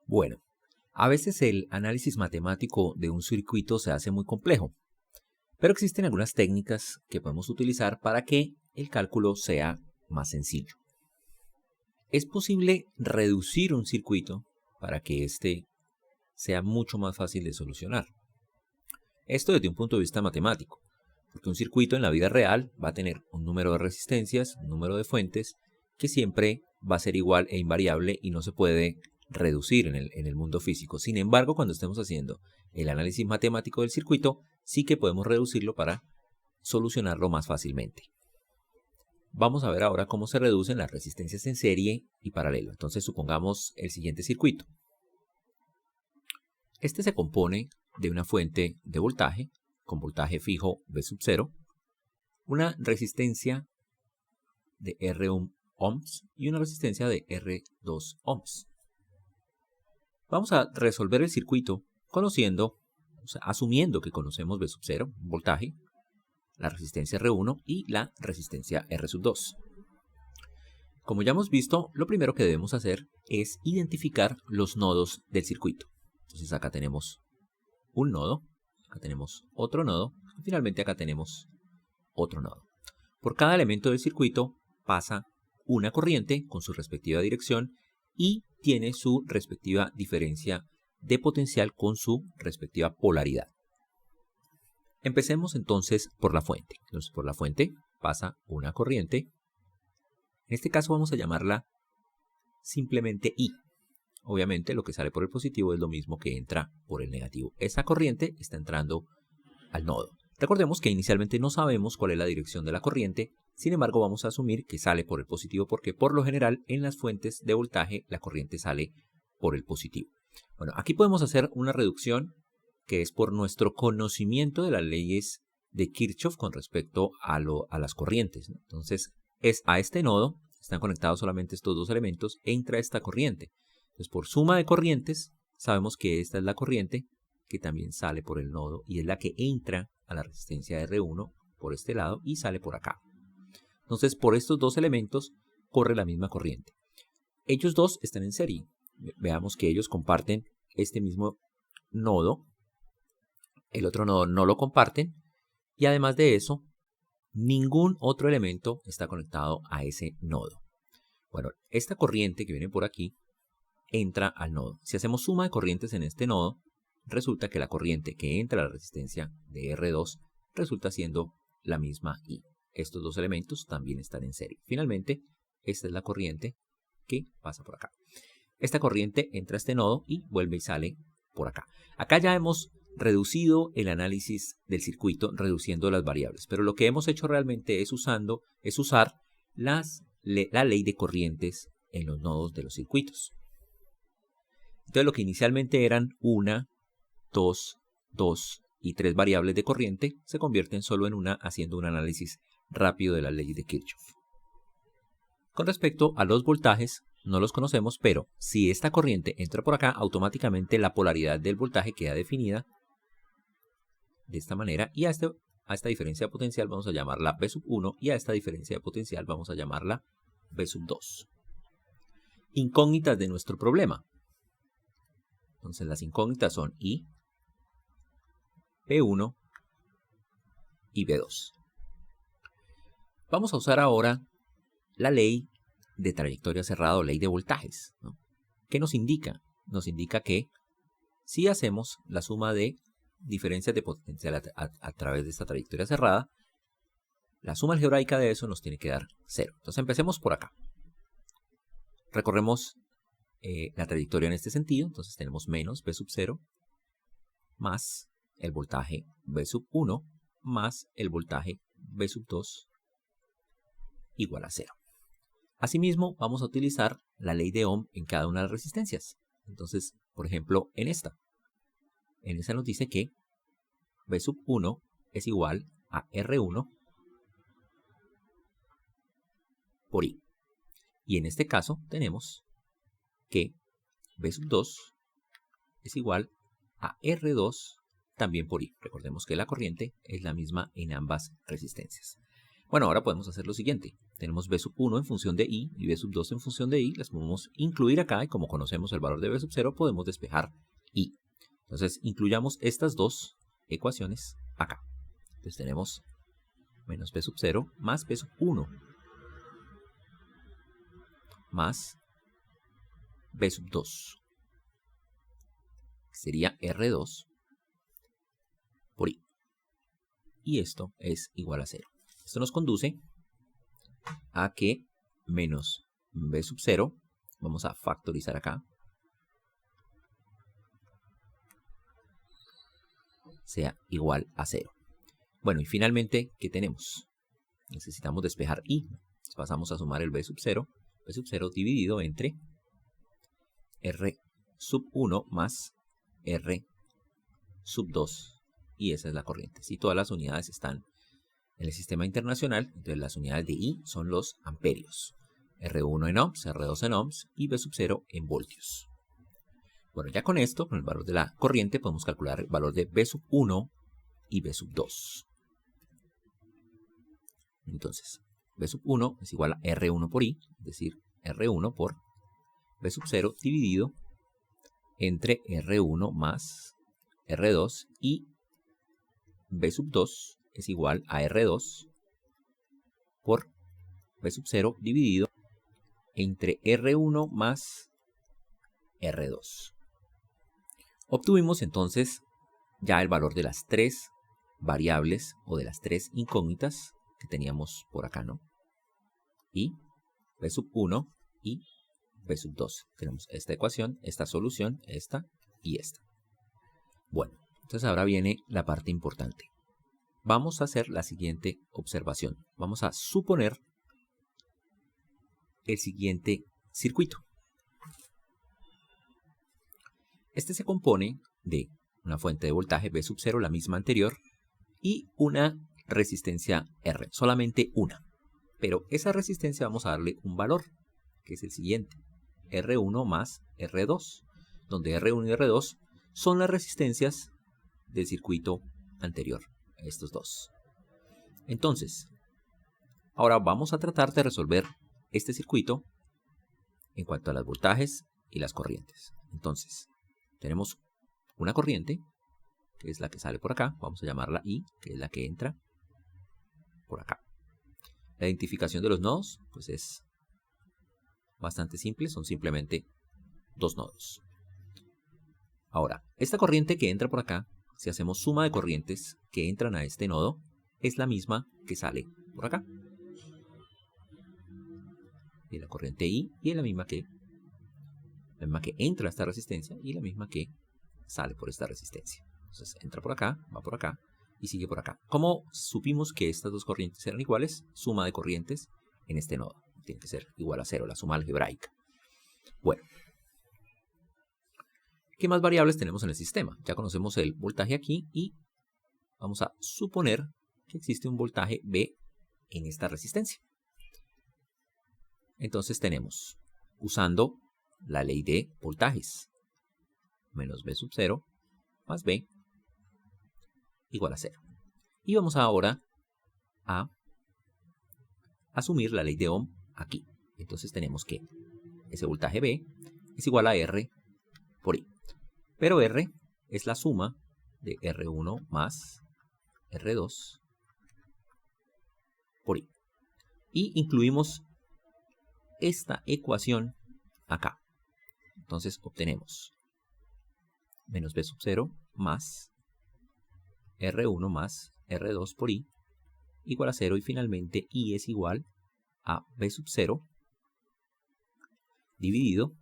Bueno, a veces el análisis matemático de un circuito se hace muy complejo, pero existen algunas técnicas que podemos utilizar para que el cálculo sea más sencillo. Es posible reducir un circuito para que éste sea mucho más fácil de solucionar. Esto desde un punto de vista matemático, porque un circuito en la vida real va a tener un número de resistencias, un número de fuentes, que siempre va a ser igual e invariable y no se puede reducir en el mundo físico. Sin embargo, cuando estemos haciendo el análisis matemático del circuito, sí que podemos reducirlo para solucionarlo más fácilmente. Vamos a ver ahora cómo se reducen las resistencias en serie y paralelo. Entonces supongamos el siguiente circuito. Este se compone de una fuente de voltaje, con voltaje fijo V sub 0, una resistencia de R1 ohms y una resistencia de R2 ohms. Vamos a resolver el circuito asumiendo que conocemos V sub 0, voltaje, la resistencia R1 y la resistencia R sub 2. Como ya hemos visto, lo primero que debemos hacer es identificar los nodos del circuito. Entonces acá tenemos un nodo, acá tenemos otro nodo y finalmente acá tenemos otro nodo. Por cada elemento del circuito pasa una corriente con su respectiva dirección y tiene su respectiva diferencia de potencial con su respectiva polaridad. Empecemos entonces por la fuente. Entonces por la fuente pasa una corriente. En este caso vamos a llamarla simplemente I. Obviamente lo que sale por el positivo es lo mismo que entra por el negativo. Esa corriente está entrando al nodo. Recordemos que inicialmente no sabemos cuál es la dirección de la corriente, sin embargo vamos a asumir que sale por el positivo porque por lo general en las fuentes de voltaje la corriente sale por el positivo. Bueno, aquí podemos hacer una reducción que es por nuestro conocimiento de las leyes de Kirchhoff con respecto a las corrientes, ¿no? Entonces es a este nodo, están conectados solamente estos dos elementos, entra esta corriente. Entonces por suma de corrientes sabemos que esta es la corriente que también sale por el nodo y es la que entra a la resistencia R1 por este lado y sale por acá. Entonces por estos dos elementos corre la misma corriente. Ellos dos están en serie. Veamos que ellos comparten este mismo nodo. El otro nodo no lo comparten. Y además de eso, ningún otro elemento está conectado a ese nodo. Bueno, esta corriente que viene por aquí entra al nodo. Si hacemos suma de corrientes en este nodo, resulta que la corriente que entra a la resistencia de R2 resulta siendo la misma I. Estos dos elementos también están en serie. Finalmente, esta es la corriente que pasa por acá. Esta corriente entra a este nodo y vuelve y sale por acá. Acá ya hemos reducido el análisis del circuito, reduciendo las variables. Pero lo que hemos hecho realmente es usar la ley de corrientes en los nodos de los circuitos. Entonces lo que inicialmente eran 1, 2, 2 y 3 variables de corriente se convierten solo en una haciendo un análisis rápido de la ley de Kirchhoff. Con respecto a los voltajes, no los conocemos, pero si esta corriente entra por acá, automáticamente la polaridad del voltaje queda definida de esta manera y a esta diferencia de potencial vamos a llamarla V sub 1 y a esta diferencia de potencial vamos a llamarla V sub 2. Incógnitas de nuestro problema. Entonces las incógnitas son I, V1 y V2. Vamos a usar ahora la ley de trayectoria cerrada o ley de voltajes, ¿no? ¿Qué nos indica? Nos indica que si hacemos la suma de diferencias de potencial a través de esta trayectoria cerrada, la suma algebraica de eso nos tiene que dar 0. Entonces empecemos por acá. Recorremos la trayectoria en este sentido, entonces tenemos menos V sub 0 más el voltaje V sub 1 más el voltaje V sub 2 igual a 0. Asimismo, vamos a utilizar la ley de Ohm en cada una de las resistencias. Entonces, por ejemplo, en esta nos dice que V sub 1 es igual a R1 por I. Y en este caso tenemos que V sub 2 es igual a R2 también por I. Recordemos que la corriente es la misma en ambas resistencias. Bueno, ahora podemos hacer lo siguiente. tenemos B sub 1 en función de I y B sub 2 en función de I, las podemos incluir acá y como conocemos el valor de B sub 0 podemos despejar I. Entonces incluyamos estas dos ecuaciones acá. Entonces tenemos menos B sub 0 más B sub 1 más B sub 2. Sería R2 por I. Y esto es igual a 0. Esto nos conduce a que menos B sub 0, vamos a factorizar acá, sea igual a 0. Bueno, y finalmente, ¿qué tenemos? Necesitamos despejar I. Entonces pasamos a sumar el B sub 0 dividido entre R sub 1 más R sub 2. Y esa es la corriente. Si todas las unidades están en el sistema internacional, entonces las unidades de I son los amperios. R1 en ohms, R2 en ohms y B sub 0 en voltios. Bueno, ya con esto, con el valor de la corriente, podemos calcular el valor de B sub 1 y B sub 2. Entonces, B sub 1 es igual a R1 por I, es decir, R1 por B sub 0 dividido entre R1 más R2 y B sub 2 es igual a R2 por B sub 0 dividido entre R1 más R2. Obtuvimos entonces ya el valor de las tres variables o de las tres incógnitas que teníamos por acá, ¿no? Y B sub 1 y B sub 2. Tenemos esta ecuación, esta solución, esta y esta. Bueno, entonces ahora viene la parte importante. Vamos a hacer la siguiente observación. Vamos a suponer el siguiente circuito. Este se compone de una fuente de voltaje B sub 0, la misma anterior, y una resistencia R, solamente una. Pero esa resistencia vamos a darle un valor, que es el siguiente, R1 más R2, donde R1 y R2 son las resistencias del circuito anterior, estos dos. Entonces, ahora vamos a tratar de resolver este circuito en cuanto a los voltajes y las corrientes. Entonces, tenemos una corriente, que es la que sale por acá, vamos a llamarla I, que es la que entra por acá. La identificación de los nodos, pues es bastante simple, son simplemente dos nodos. Ahora, esta corriente que entra por acá, si hacemos suma de corrientes que entran a este nodo, es la misma que sale por acá. Y la corriente I y es la misma que entra a esta resistencia y la misma que sale por esta resistencia. Entonces entra por acá, va por acá y sigue por acá. ¿Cómo supimos que estas dos corrientes eran iguales? Suma de corrientes en este nodo. Tiene que ser igual a 0, la suma algebraica. Bueno. ¿Qué más variables tenemos en el sistema? Ya conocemos el voltaje aquí y vamos a suponer que existe un voltaje B en esta resistencia. Entonces tenemos, usando la ley de voltajes, menos B sub 0 más B igual a 0. Y vamos ahora a asumir la ley de Ohm aquí. Entonces tenemos que ese voltaje B es igual a R por I. Pero R es la suma de R1 más R2 por I. Y incluimos esta ecuación acá. Entonces obtenemos menos B sub 0 más R1 más R2 por I igual a 0 y finalmente I es igual a B sub 0 dividido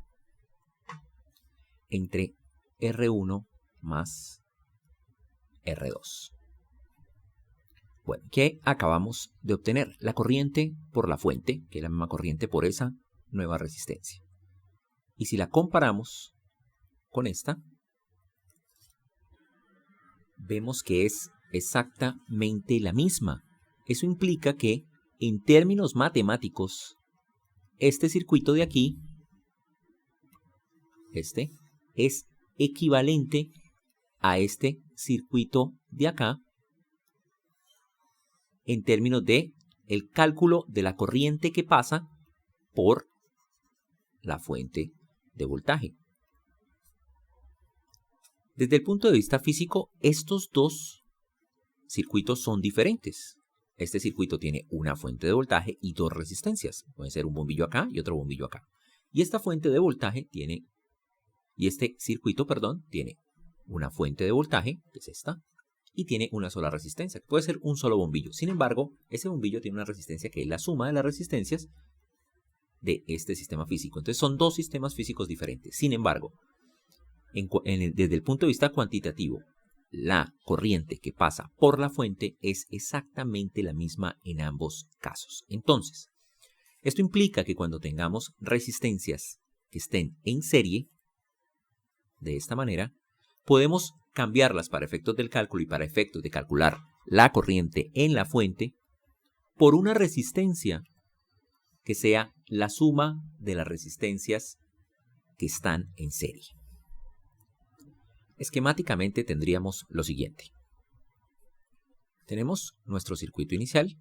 entre R1 más R2. Bueno, ¿qué acabamos de obtener? La corriente por la fuente, que es la misma corriente por esa nueva resistencia. Y si la comparamos con esta, vemos que es exactamente la misma. Eso implica que, en términos matemáticos, este circuito de aquí, este, es equivalente a este circuito de acá en términos de el cálculo de la corriente que pasa por la fuente de voltaje. Desde el punto de vista físico, estos dos circuitos son diferentes. Este circuito tiene una fuente de voltaje y dos resistencias. Puede ser un bombillo acá y otro bombillo acá. Y esta fuente de voltaje tiene, este circuito, tiene una fuente de voltaje, que es esta, y tiene una sola resistencia, que puede ser un solo bombillo. Sin embargo, ese bombillo tiene una resistencia que es la suma de las resistencias de este sistema físico. Entonces son dos sistemas físicos diferentes. Sin embargo, desde el punto de vista cuantitativo, la corriente que pasa por la fuente es exactamente la misma en ambos casos. Entonces, esto implica que cuando tengamos resistencias que estén en serie, de esta manera, podemos cambiarlas para efectos del cálculo y para efectos de calcular la corriente en la fuente por una resistencia que sea la suma de las resistencias que están en serie. Esquemáticamente tendríamos lo siguiente. Tenemos nuestro circuito inicial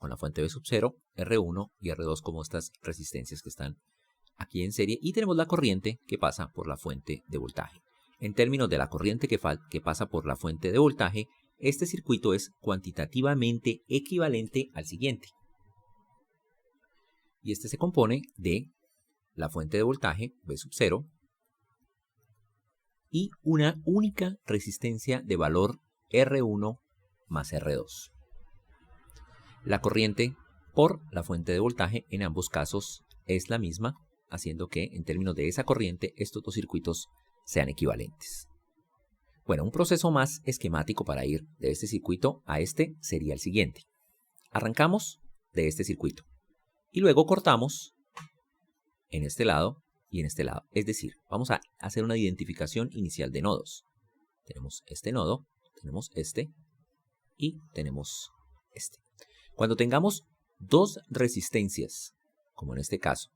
con la fuente V sub 0, R1 y R2 como estas resistencias que están aquí en serie, y tenemos la corriente que pasa por la fuente de voltaje. En términos de la corriente que pasa por la fuente de voltaje, este circuito es cuantitativamente equivalente al siguiente. Y este se compone de la fuente de voltaje V sub 0 y una única resistencia de valor R1 más R2. La corriente por la fuente de voltaje en ambos casos es la misma, haciendo que en términos de esa corriente estos dos circuitos sean equivalentes. Bueno, un proceso más esquemático para ir de este circuito a este sería el siguiente. Arrancamos de este circuito y luego cortamos en este lado y en este lado. Es decir, vamos a hacer una identificación inicial de nodos. Tenemos este nodo, tenemos este y tenemos este. Cuando tengamos dos resistencias, como en este caso,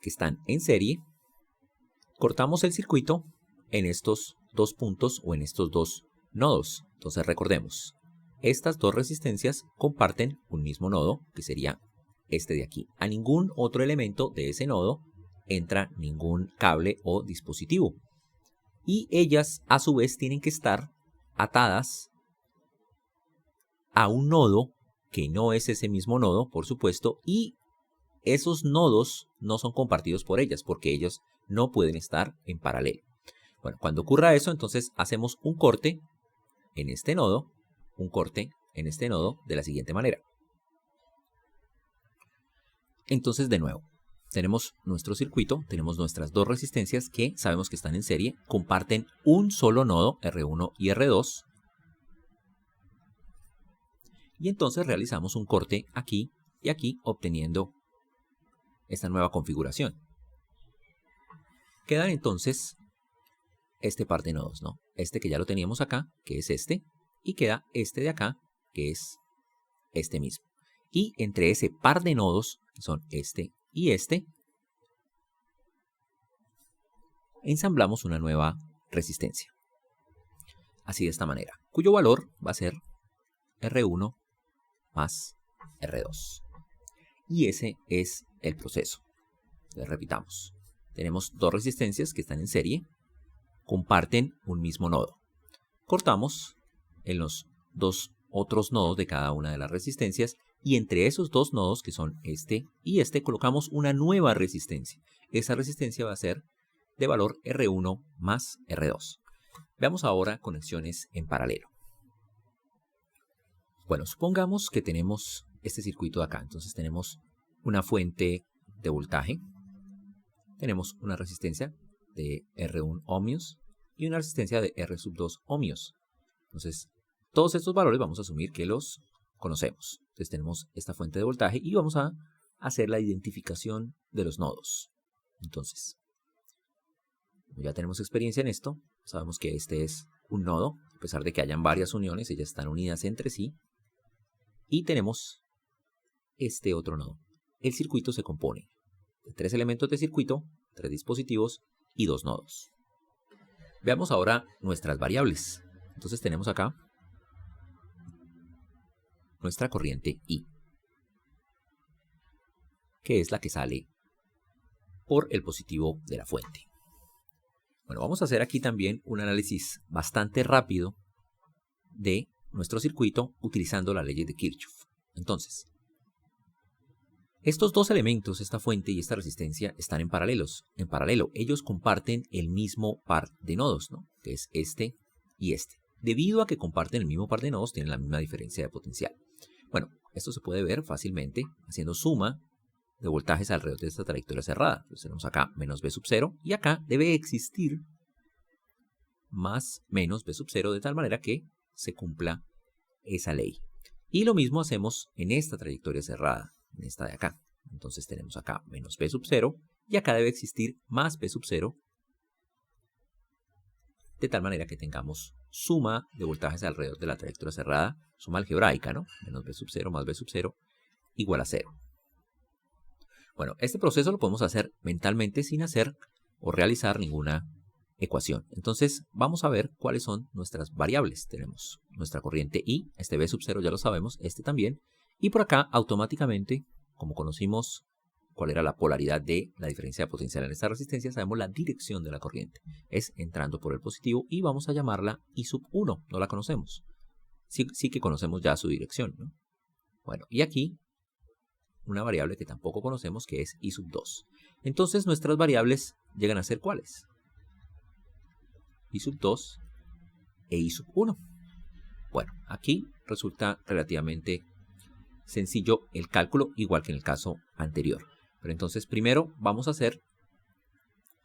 que están en serie, cortamos el circuito en estos dos puntos o en estos dos nodos. Entonces recordemos, estas dos resistencias comparten un mismo nodo, que sería este de aquí. A ningún otro elemento de ese nodo entra ningún cable o dispositivo. Y ellas, a su vez, tienen que estar atadas a un nodo que no es ese mismo nodo, por supuesto, y esos nodos no son compartidos por ellas, porque ellos no pueden estar en paralelo. Bueno, cuando ocurra eso, entonces hacemos un corte en este nodo, un corte en este nodo de la siguiente manera. Entonces, de nuevo, tenemos nuestro circuito, tenemos nuestras dos resistencias que sabemos que están en serie, comparten un solo nodo, R1 y R2, y entonces realizamos un corte aquí y aquí, obteniendo esta nueva configuración. Quedan entonces este par de nodos, ¿no? Este que ya lo teníamos acá, que es este, y queda este de acá, que es este mismo. Y entre ese par de nodos, que son este y este, ensamblamos una nueva resistencia. Así de esta manera, cuyo valor va a ser R1 más R2. Y ese es el proceso. Entonces, repitamos. Tenemos dos resistencias que están en serie, comparten un mismo nodo. Cortamos en los dos otros nodos de cada una de las resistencias y entre esos dos nodos, que son este y este, colocamos una nueva resistencia. Esa resistencia va a ser de valor R1 más R2. Veamos ahora conexiones en paralelo. Bueno, supongamos que tenemos este circuito de acá. Entonces tenemos una fuente de voltaje, tenemos una resistencia de R1 ohmios y una resistencia de R sub 2 ohmios. Entonces, todos estos valores vamos a asumir que los conocemos. Entonces tenemos esta fuente de voltaje y vamos a hacer la identificación de los nodos. Entonces, como ya tenemos experiencia en esto, sabemos que este es un nodo, a pesar de que hayan varias uniones, ellas están unidas entre sí. Y tenemos este otro nodo. El circuito se compone de 3 elementos de circuito, 3 dispositivos y 2 nodos. Veamos ahora nuestras variables. Entonces tenemos acá nuestra corriente I, que es la que sale por el positivo de la fuente. Bueno, vamos a hacer aquí también un análisis bastante rápido de nuestro circuito utilizando la ley de Kirchhoff. Entonces, estos dos elementos, esta fuente y esta resistencia, están en paralelo. Ellos comparten el mismo par de nodos, ¿no? Que es este y este. Debido a que comparten el mismo par de nodos, tienen la misma diferencia de potencial. Bueno, esto se puede ver fácilmente haciendo suma de voltajes alrededor de esta trayectoria cerrada. Entonces tenemos acá menos B sub 0 y acá debe existir más menos B sub 0 de tal manera que se cumpla esa ley. Y lo mismo hacemos en esta trayectoria cerrada, en esta de acá. Entonces tenemos acá menos B sub 0 y acá debe existir más B sub 0 de tal manera que tengamos suma de voltajes alrededor de la trayectoria cerrada, suma algebraica, ¿no? Menos B sub 0 más B sub 0 igual a 0. Bueno, este proceso lo podemos hacer mentalmente sin hacer o realizar ninguna ecuación. Entonces, vamos a ver cuáles son nuestras variables. Tenemos nuestra corriente I, este B sub 0 ya lo sabemos, este también. Y por acá, automáticamente, como conocimos cuál era la polaridad de la diferencia de potencial en esta resistencia, sabemos la dirección de la corriente. Es entrando por el positivo y vamos a llamarla I sub 1. No la conocemos. Sí que conocemos ya su dirección, ¿no? Bueno, y aquí una variable que tampoco conocemos, que es I sub 2. Entonces nuestras variables llegan a ser ¿cuáles? I sub 2 e I sub 1. Bueno, aquí resulta relativamente sencillo el cálculo, igual que en el caso anterior. Pero entonces primero vamos a hacer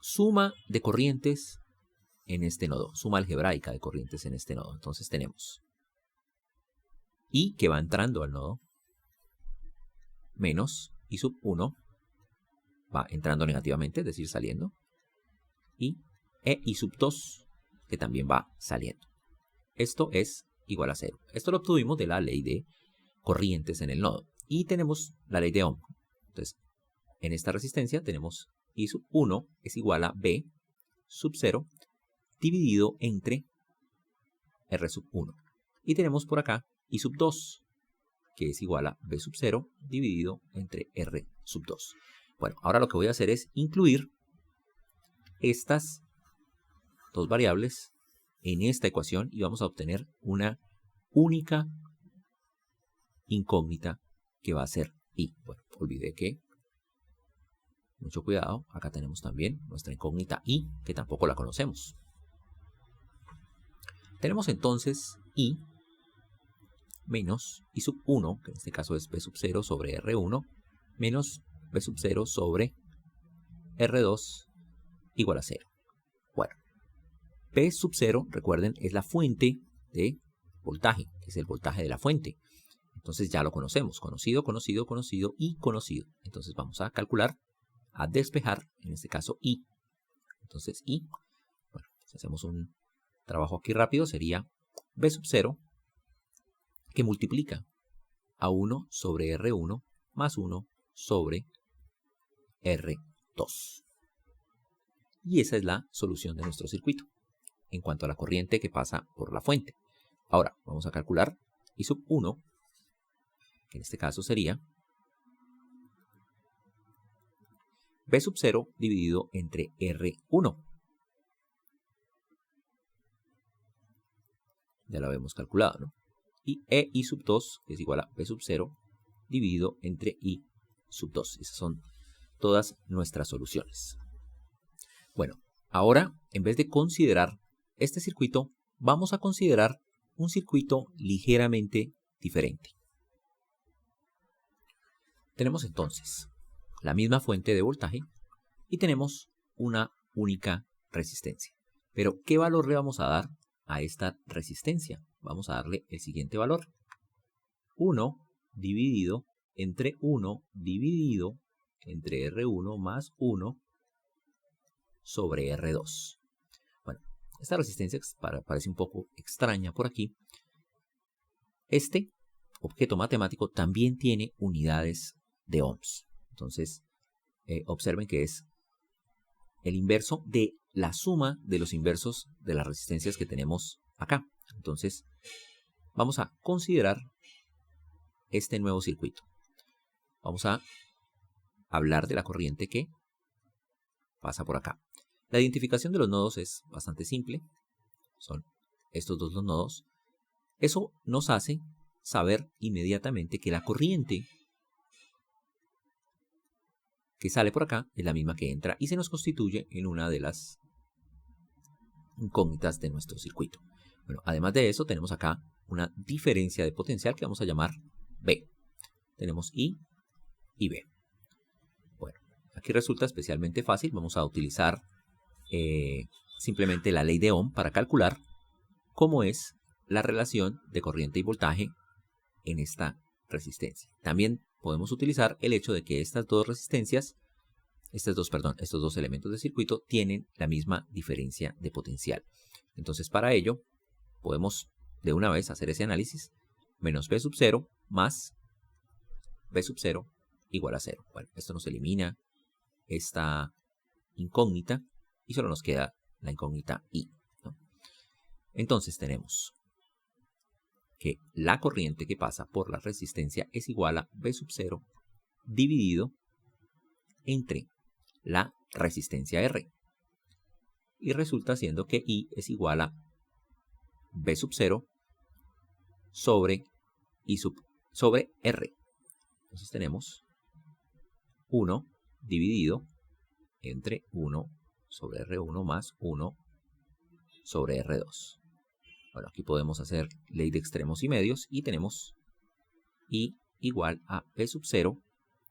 suma de corrientes en este nodo, suma algebraica de corrientes en este nodo. Entonces tenemos I que va entrando al nodo, menos I sub 1, va entrando negativamente, es decir, saliendo, y I sub 2, que también va saliendo. Esto es igual a 0. Esto lo obtuvimos de la ley de corrientes en el nodo. Y tenemos la ley de Ohm. Entonces, en esta resistencia tenemos I sub 1 es igual a B sub 0 dividido entre R sub 1. Y tenemos por acá I sub 2, que es igual a B sub 0 dividido entre R sub 2. Bueno, ahora lo que voy a hacer es incluir estas dos variables en esta ecuación y vamos a obtener una única incógnita que va a ser I. Bueno, olvidé que, mucho cuidado, acá tenemos también nuestra incógnita I, que tampoco la conocemos. Tenemos entonces I menos I sub 1, que en este caso es B sub 0 sobre R1, menos B sub 0 sobre R2 igual a 0. Bueno, B sub 0, recuerden, es la fuente de voltaje, que es el voltaje de la fuente. Entonces ya lo conocemos, conocido, conocido, conocido y conocido. Entonces vamos a calcular, a despejar, en este caso I. Entonces I, bueno, si hacemos un trabajo aquí rápido, sería B sub 0, que multiplica a 1 sobre R1 más 1 sobre R2. Y esa es la solución de nuestro circuito en cuanto a la corriente que pasa por la fuente. Ahora vamos a calcular I sub 1, que en este caso sería B sub 0 dividido entre R1. Ya lo habíamos calculado, ¿no? Y I sub 2, que es igual a B sub 0 dividido entre I sub 2. Esas son todas nuestras soluciones. Bueno, ahora, en vez de considerar este circuito, vamos a considerar un circuito ligeramente diferente. Tenemos entonces la misma fuente de voltaje y tenemos una única resistencia. Pero, ¿qué valor le vamos a dar a esta resistencia? Vamos a darle el siguiente valor. 1 dividido entre 1 dividido entre R1 más 1 sobre R2. Bueno, esta resistencia parece un poco extraña por aquí. Este objeto matemático también tiene unidades de ohms. Entonces, observen que es el inverso de la suma de los inversos de las resistencias que tenemos acá. Entonces, vamos a considerar este nuevo circuito. Vamos a hablar de la corriente que pasa por acá. La identificación de los nodos es bastante simple. Son estos dos los nodos. Eso nos hace saber inmediatamente que la corriente que sale por acá es la misma que entra y se nos constituye en una de las incógnitas de nuestro circuito. Bueno, además de eso tenemos acá una diferencia de potencial que vamos a llamar B. Tenemos I y B. Bueno, aquí resulta especialmente fácil. Vamos a utilizar simplemente la ley de Ohm para calcular cómo es la relación de corriente y voltaje en esta resistencia. También podemos utilizar el hecho de que estas dos resistencias, estos dos elementos de circuito tienen la misma diferencia de potencial. Entonces, para ello, podemos de una vez hacer ese análisis. Menos B sub 0 más B sub 0 igual a 0. Bueno, esto nos elimina esta incógnita y solo nos queda la incógnita I, ¿no? Entonces tenemos que la corriente que pasa por la resistencia es igual a B sub 0 dividido entre la resistencia R. Y resulta siendo que I es igual a B sub 0 sobre R. Entonces tenemos 1 dividido entre 1 sobre R1 más 1 sobre R2. Bueno, aquí podemos hacer ley de extremos y medios y tenemos I igual a B sub 0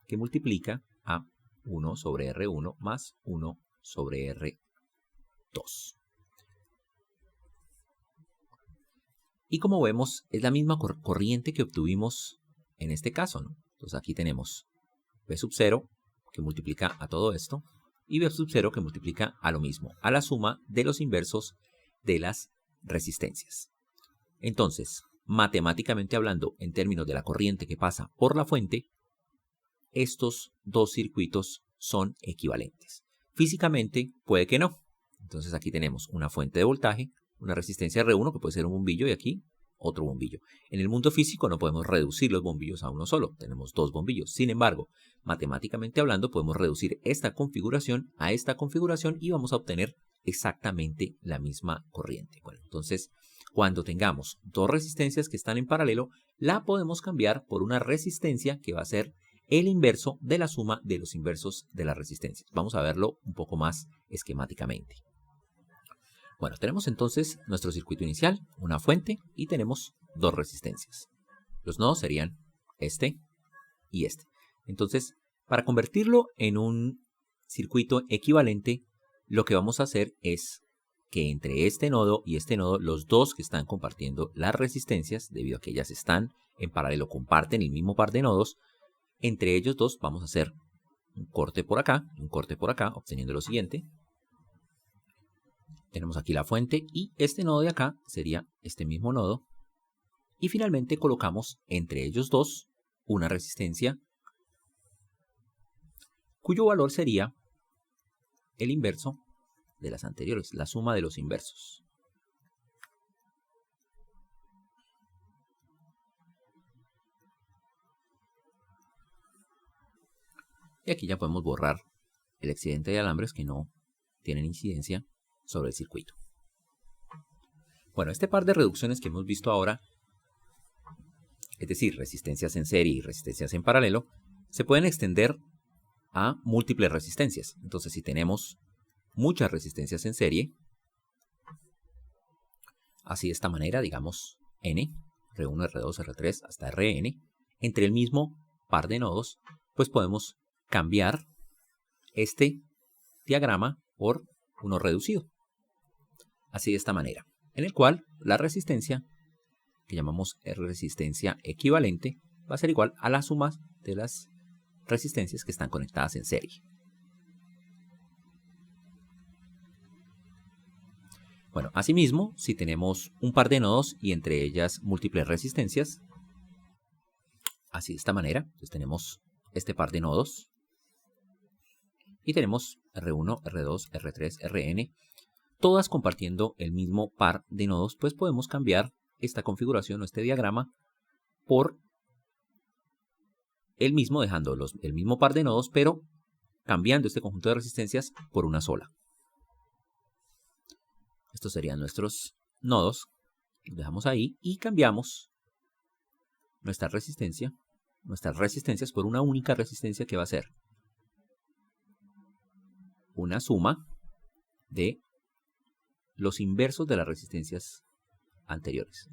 que multiplica a 1 sobre R1 más 1 sobre R2. Y como vemos, es la misma corriente que obtuvimos en este caso, ¿no? Entonces aquí tenemos B sub 0 que multiplica a todo esto y B sub 0 que multiplica a lo mismo, a la suma de los inversos de las resistencias. Entonces, matemáticamente hablando, en términos de la corriente que pasa por la fuente, estos dos circuitos son equivalentes. Físicamente puede que no. Entonces aquí tenemos una fuente de voltaje, una resistencia R1 que puede ser un bombillo y aquí otro bombillo. En el mundo físico no podemos reducir los bombillos a uno solo, tenemos dos bombillos. Sin embargo, matemáticamente hablando podemos reducir esta configuración a esta configuración y vamos a obtener exactamente la misma corriente. Bueno, entonces cuando tengamos dos resistencias que están en paralelo, la podemos cambiar por una resistencia que va a ser el inverso de la suma de los inversos de las resistencias. Vamos a verlo un poco más esquemáticamente. Bueno, tenemos entonces nuestro circuito inicial, una fuente y tenemos dos resistencias. Los nodos serían este y este. Entonces, para convertirlo en un circuito equivalente, lo que vamos a hacer es que entre este nodo y este nodo, los dos que están compartiendo las resistencias, debido a que ellas están en paralelo, comparten el mismo par de nodos, entre ellos dos vamos a hacer un corte por acá y un corte por acá, obteniendo lo siguiente. Tenemos aquí la fuente y este nodo de acá sería este mismo nodo. Y finalmente colocamos entre ellos dos una resistencia cuyo valor sería el inverso de las anteriores, la suma de los inversos. Y aquí ya podemos borrar el excedente de alambres que no tienen incidencia sobre el circuito. Bueno, este par de reducciones que hemos visto ahora, es decir, resistencias en serie y resistencias en paralelo, se pueden extender a múltiples resistencias. Entonces, si tenemos muchas resistencias en serie, así de esta manera, digamos N, R1, R2, R3 hasta Rn, entre el mismo par de nodos, pues podemos cambiar este diagrama por uno reducido. Así de esta manera, en el cual la resistencia, que llamamos resistencia equivalente, va a ser igual a la suma de las resistencias que están conectadas en serie. Bueno, asimismo, si tenemos un par de nodos y entre ellas múltiples resistencias, así de esta manera, entonces tenemos este par de nodos y tenemos R1, R2, R3, Rn, todas compartiendo el mismo par de nodos, pues podemos cambiar esta configuración o este diagrama por el mismo, dejando el mismo par de nodos, pero cambiando este conjunto de resistencias por una sola. Estos serían nuestros nodos. Los dejamos ahí y cambiamos nuestras resistencias por una única resistencia que va a ser una suma de los inversos de las resistencias anteriores.